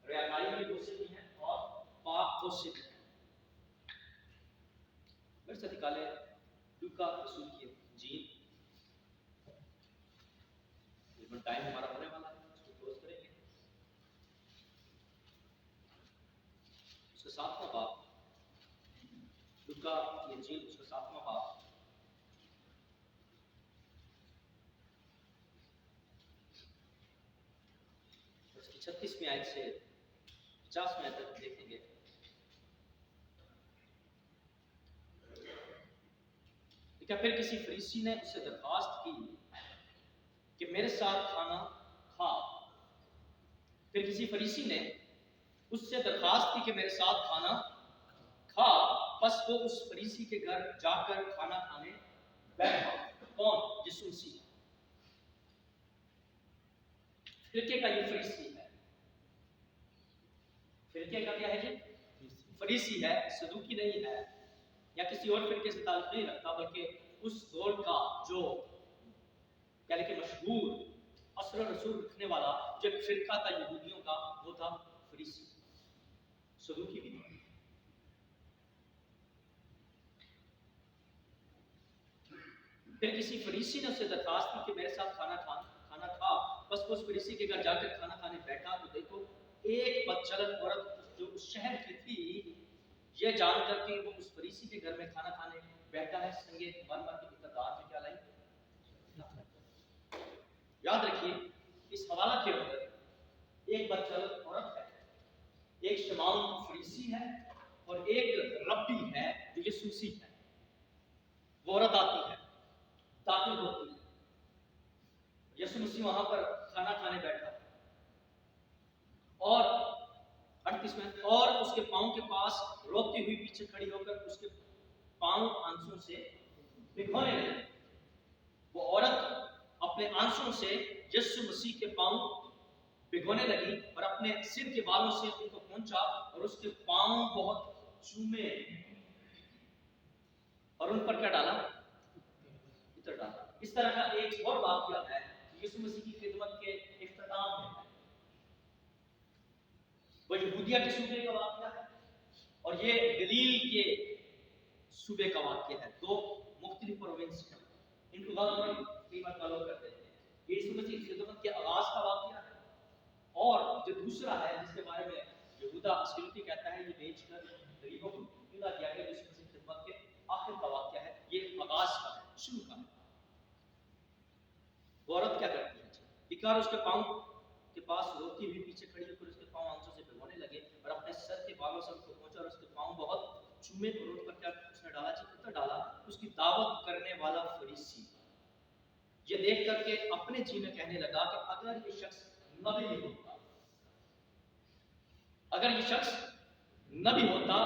Speaker 1: रियाकारी भी बोझे भी हैं और पाप बोझे भी हैं। मेरे साथ निकाले लूका रसूल की इंजील, टाइम हमारा होने वाला है, उसको क्लोज करेंगे। उसका 7वां बाब, लूका की इंजील उसका 7वां बाब उसकी 36वीं आयत से 50वीं आयत तक देखेंगे। क्या फिर किसी फरीसी ने उससे दरखास्त की कि मेरे साथ खाना खा। फिर किसी फरीसी ने उससे दरखास्त की कि मेरे साथ खाना खा। बस वो उस फरीसी के घर जाकर खाना खाने बैठा। कौन? यीशु मसीह। फिरके का ये फरीसी है। फिरके का क्या है जी? फरीसी है, सदूकी नहीं है या किसी और फिरके से ताल्लुक नहीं रखता, बल्कि उस दौर का जो यानी कि मशहूर असर रसूल रखने वाला जो एक फिरका था यहूदियों का, वो था फरीसी, सदूकी भी था। फिर किसी फरीसी ने उससे दरखास्त की कि मेरे साथ खाना खा। बस उस फरीसी के घर जाकर खाना खाने बैठा तो देखो एक बदचलन औरत जो उस शहर की थी, ये जानकर कि वो उस फरीसी के घर में खाना खाने बैठा है, संगे मरमर की कतार में क्या लाई, याद रखिए इस हवाला के अंदर एक बच्चल औरत है, एक शमाउन फरीसी है और एक रब्बी है जो यीशु मसीह है। वो औरत आती है, दाखिल होती है, यीशु मसीह वहां पर खाना खाने बैठा और 38 में और उसके पांव के पास रोती हुई पीछे खड़ी होकर उसके पांव आंसुओं से भिगोने लगी। वो औरत अपने आंसुओं से यीशु मसीह के पांव भिगोने लगी और अपने सिर के बालों से उनको पहुंचा और उसके पांव बहुत चूमे और उन पर क्या डाला? इत्र डाला। इस तरह का एक और वाकया है यीशु मसीह की खिदमत के इख्तिताम में है। वो यहूदिया के सूबे का वाकया है और ये गलील के सूबे का वाकया है। दो मुख्तलिफ प्रोविंस हैं, इनको कई बार फॉलो करते हैं। यीशु मसीह की खिदमत के आगाज का वाकया है और जो दूसरा है जिसके बारे में यहूदा अस्करियोती कहता है ये बेचकर गरीबों को मिला दिया गया, यीशु मसीह की खिदमत के आखिर का वाकया है। ये आगाज का है, शुरू का है। वो औरत क्या करती है? बिकार उसके पांव के पास रोती हुई पीछे खड़ी होकर उसके पांव आंसू से भिगोने लगे और अपने सर के बालों से उसको पहुंचा और उसके पांव बहुत चूमे और उन पर क्या उसने डाला? चित्र डाला। उसकी दावत करने वाला फरीसी ये देख करके अपने जी में कहने लगा कि अगर ये शख्स नबी होता, अगर ये शख्स नबी होता,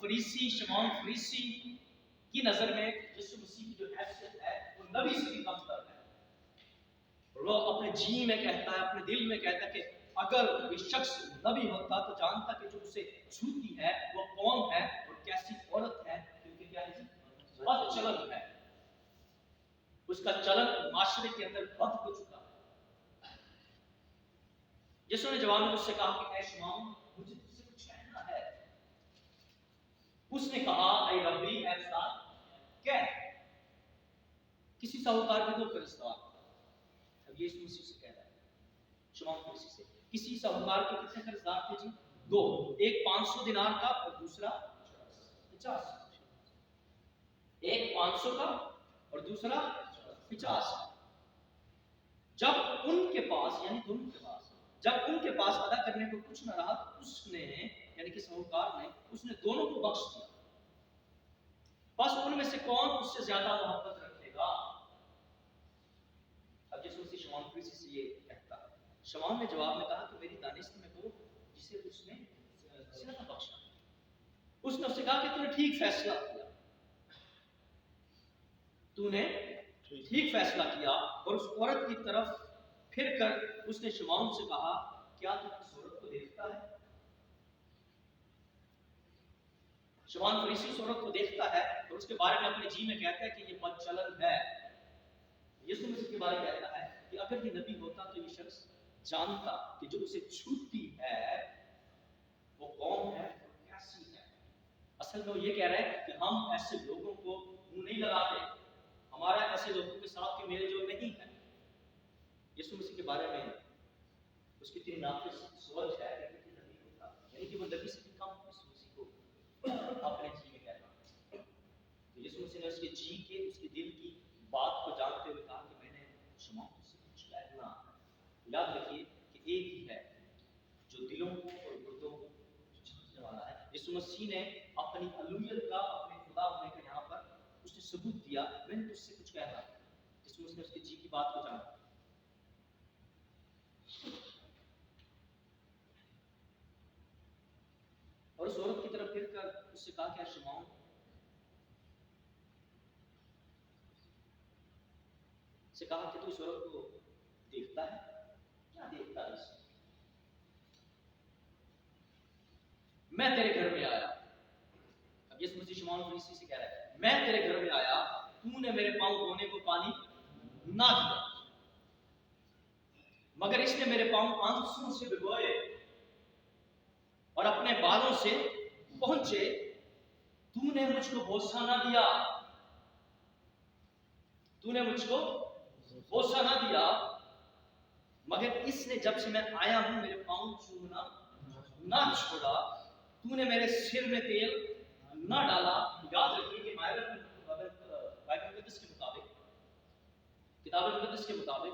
Speaker 1: फरीसी शमौन फरीसी की नजर में यीशु मसीह की जो हैसियत है वो नबी से भी कम तर है। वो अपने जी में कहता है, अपने दिल में कहता है कि अगर ये शख्स नबी होता तो जानता कि जो उसे छूती है वो कौन है और कैसी औरत है, क्योंकि क्या है? बद चलन है, उसका चलन माशरे के अंदर बद हो चुका है। यीशु ने जवाब में उससे कहा कि ऐ शमौन, मुझे तुझसे कुछ कहना है। उसने कहा ऐ रब्बी, ऐ उस्ताद, क्या? किसी साहूकार के दो कर्जदार। अब यीशु मसीह से कह रहा है, शमौन फरीसी से, किसी साहूकार के कितने कर्जदार थे जी? दो, एक 500 दिनार का और दूसरा 50। एक 500 का और दूसरा 50। जब उनके पास यानी दोनों के पास जब उनके पास अदा करने को कुछ न रहा तो उसने यानी कि साहूकार ने उसने दोनों को बख्श दिया। बस उनमें से कौन उससे ज्यादा मोहब्बत रखेगा? अब यीशु मसीह शमौन फरीसी से ये कहता है। शमौन ने जवाब में कहा कि मेरी दानिश में वो जिसे उसने ज्यादा बख्शा। उसने उससे कहा कि तूने ठीक फैसला किया, तूने ठीक फैसला किया। और उस औरत की तरफ फिर कर उसने शमौन से कहा, क्या तू इस औरत को देखता है? शमौन फरीसी उस औरत को देखता है और उसके बारे में अपने जी में कहता है कि ये बदचलन है। यीशु मसीह के बारे में कहता है कि अगर ये नबी होता तो ये शख्स जानता कि जो उसे छूती है वो कौन है और कैसी है। असल में वो ये कह रहा है कि हम ऐसे लोगों को मुंह नहीं लगाते, हमारा ऐसे लोगों के साथ की मेल जोल नहीं है। यीशु मसीह के बारे में उसकी इतनी नाफिस सोच है कि नबी होता, यानी कि वो नबी से भी कम यीशु मसीह को अपने जी में कहता है। तो यीशु मसीह ने उसके जी के, उसके दिल की बात को जानते हुए कहा कि मैंने शमौन से कुछ कहना। याद रखिए कि एक ही है जो दिलों और गुर्दों को समझने वाला है। यीशु मसीह ने अपनी अलूहियत का, अपने खुदा होने का यहाँ पर उसने सबूत दिया, मैंने तुझसे कुछ कहना। यीशु मसीह ने उसके जी की बात को जाना। और उस औरत की तरफ फिर कर उससे कहा, क्या शमौन, से कहा कि तू इस औरत को देखता है? क्या देखता है? मैं तेरे घर में आया। अब यीशु मसीह शमौन फरीसी से कह रहा है, मैं तेरे घर में आया, तूने मेरे पांव धोने को पानी ना दिया, मगर इसने मेरे पांव आंसुओं से भिगोए और अपने बालों से पहुंचे। तूने मुझको बोसा ना दिया, तूने मुझको बोसा ना दिया, मगर इसने जब से मैं आया हूं मेरे पांव चूमना ना छोड़ा। तूने मेरे सिर में तेल ना डाला। याद रखिए कि बाइबल मुकद्दस के मुताबिक, किताब मुकद्दस के मुताबिक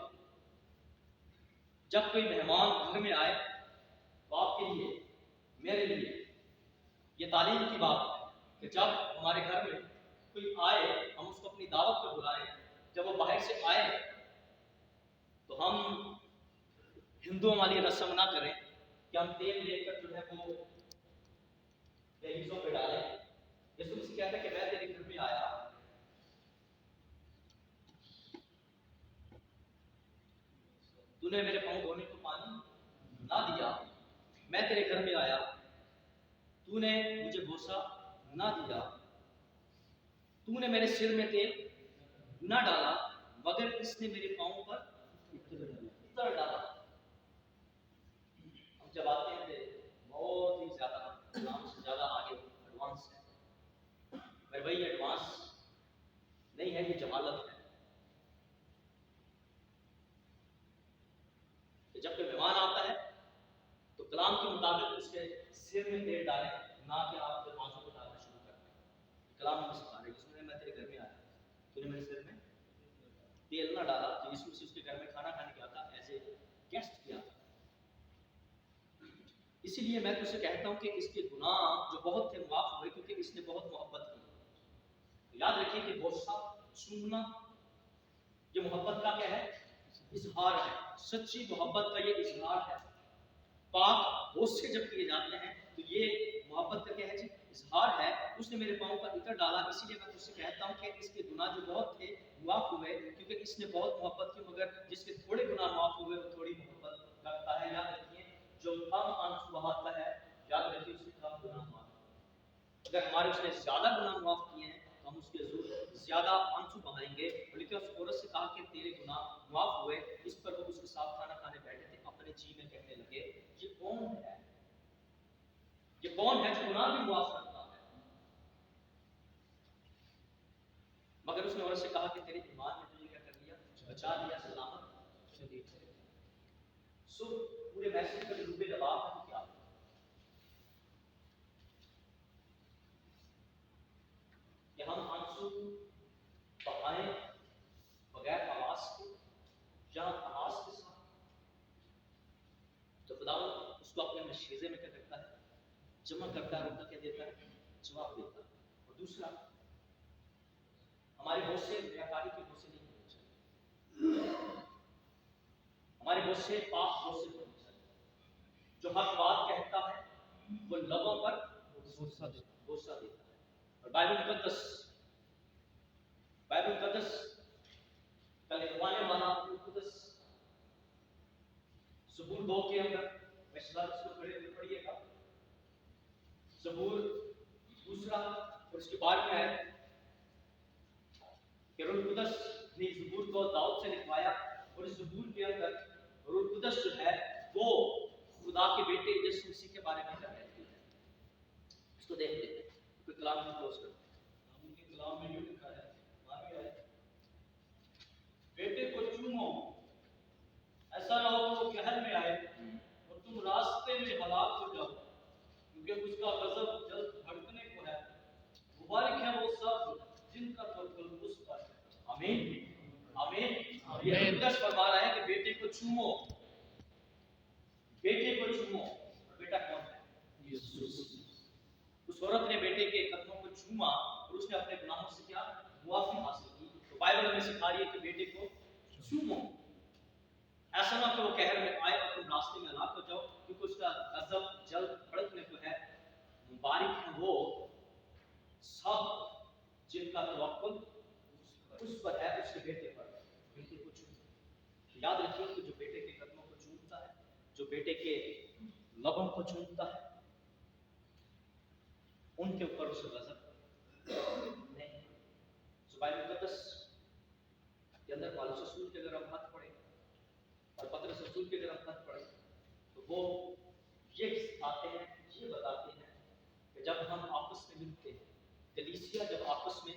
Speaker 1: जब कोई मेहमान घर में आए तो आपके लिए, मेरे लिए ये तालीम की बात है कि जब हमारे घर में कोई आए हम उसको अपनी दावत पर बुलाएं। जब वो बाहर से आए तो हम हिंदुओं वाली रस्म ना करें कि हम तेल लेकर जो है वो दहलीजों पे डालें। यीशु मसीह कहता है कि मैं तेरे घर में आया, तूने मेरे पांव धोने को पानी ना दिया। मैं तेरे घर में आया, तूने मुझे बोसा ना दिया। तूने मेरे सिर में तेल ना डाला, मगर इसने मेरे पांव पर इत्र डाला। हम जब आते हैं तो बहुत ही ज्यादा नाम से ज्यादा आगे एडवांस है, पर वही एडवांस नहीं है, ये जहालत है। कि जब कोई मेहमान आता है तो कलाम के मुताबिक उसके सिर में तेल डालें, ना कि आप दरवाजों को डालना शुरू कर दें। कलाम हमें सिखा रहे हैं, मैं तेरे घर में आया, तूने मेरे सिर में तेल ना डाला। तो यीशु मसीह उसके घर में खाना खाने गया था, एज ए गेस्ट किया था। इसीलिए मैं तुझसे कहता हूं कि इसके गुनाह जो बहुत थे माफ हुए, क्योंकि इसने बहुत मोहब्बत की। याद रखिए कि बोसा चूमना ये मोहब्बत का क्या है? इजहार है। सच्ची मोहब्बत का ये इजहार है। पाक बोसे जब किए जाते हैं तो ये मोहब्बत का क्या है जी? इजहार है। उसने मेरे पांव पर इत्र डाला, इसीलिए मैं तुझसे कहता हूं कि इसके गुनाह जो बहुत थे माफ हुए, क्योंकि इसने बहुत मोहब्बत की। मगर जिसके थोड़े गुनाह माफ हुए वो थोड़ी मोहब्बत रखता है। याद रखिए, जो कम आंसू बहाता है, याद रखिए उससे कम गुनाह माफ। अगर हमारे उसने ज्यादा गुनाह माफ किए हैं तो हम उसके जरूर ज्यादा आंसू बहाएंगे। लेकिन उस औरत से कहा कि तेरे गुनाह माफ हुए। इस पर वो उसके साथ खाना खाने बैठे थे, अपने जी में कहने लगे, ये कौन है? ये कौन है जो गुनाह भी माफ करता है? मगर उसने औरत से कहा कि तेरे ईमान ने तुझे क्या कर दिया? बचा दिया, सलामत चली। सो पूरे मैसेज पर डूबे दबाव है क्या? कि हम आंसू बहाएं बगैर आवाज के या आवाज के साथ। तो खुदावंद उसको अपने मशीजे में क्या करता है? जमा करता है, उनका क्या देता है? जवाब देता है। और दूसरा, हमारे बहुत से व्यापारी के बहुत से नहीं होने चाहिए, हमारे बहुत से पाप बहुत से होने चाहिए। जो हक बात कहता है वो लोगों पर बोसा देता है। और बाइबल मुकद्दस का लिखवाने वाला मुकद्दस ज़बूर 2 के अंदर, मैं इसको पढ़िएगा। ज़बूर 2 और इसके बाद में है कि रूह कुदस ने ज़बूर को दाऊद से लिखवाया। और इस ज़बूर के अंदर रूह कुदस जो है वो खुदा के बेटे यीशु मसीह के बारे में कहती है। इसको देख लेते हैं, कोई कलाम में क्लोज करते हैं। उनके कलाम में यूं लिखा है, बेटे को चूमो, ऐसा ना हो तो कहर में आए और तुम रास्ते में हलाक हो जाओ, क्योंकि उसका गजब जल्द भड़कने को है। मुबारक है वो सब जिनका तवक्कुल उस पर है। आमीन आमीन। ये मुकद्दस फरमा रहा है कि बेटे को चूमो, बेटे को चूमो। और बेटा कौन है? यीशु। उस औरत ने बेटे के कदमों को चूमा और उसने अपने गुनाहों से क्या मुआफी हासिल की। तो बाइबल हमें सिखा रही है कि बेटे को चूमो, ऐसा ना कि वो कहर में आए और तुम रास्ते में हलाक हो जाओ, क्योंकि उसका गजब जल्द भड़कने को है। मुबारक है वो सब जिनका तवक्कुल उस पर है, उसके बेटे पर। बेटे को चूमो। याद रखिए कि जो बेटे के कदमों को चूमता है, जो बेटे के लबों को चूमता है, उनके ऊपर उसे गजब नहीं। बाइबल मुकद्दस के अंदर पौलुस रसूल के अगर हम हाथ पढ़े और पतरस रसूल के अगर हम हाथ पढ़े तो वो ये सिखाते हैं, ये बताते हैं कि जब हम आपस में मिलते हैं, कलीसिया जब आपस में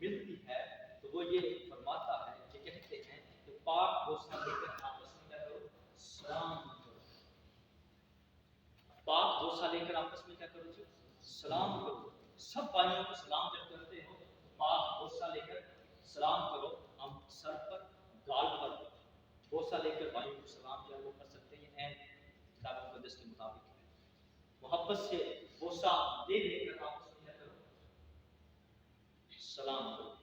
Speaker 1: मिलती है तो वो ये फरमाता है, ये कहते हैं कि पाक बोसा लेकर आपस में क्या करो? सलाम करो। पाक बोसा लेकर आपस में क्या करो जी? सलाम करो। सब भाइयों को सलाम जब करते हो तो पाक बोसा लेकर सलाम करो। हम सर पर, गाल पर, بوسہ لے کر بھائیوں کو سلام کیا وہ کر سکتے ہیں، یہ عین کتاب مقدس کے مطابق ہے۔ محبت سے بوسہ دے کر آپس میں کیا کرو، سلام کرو۔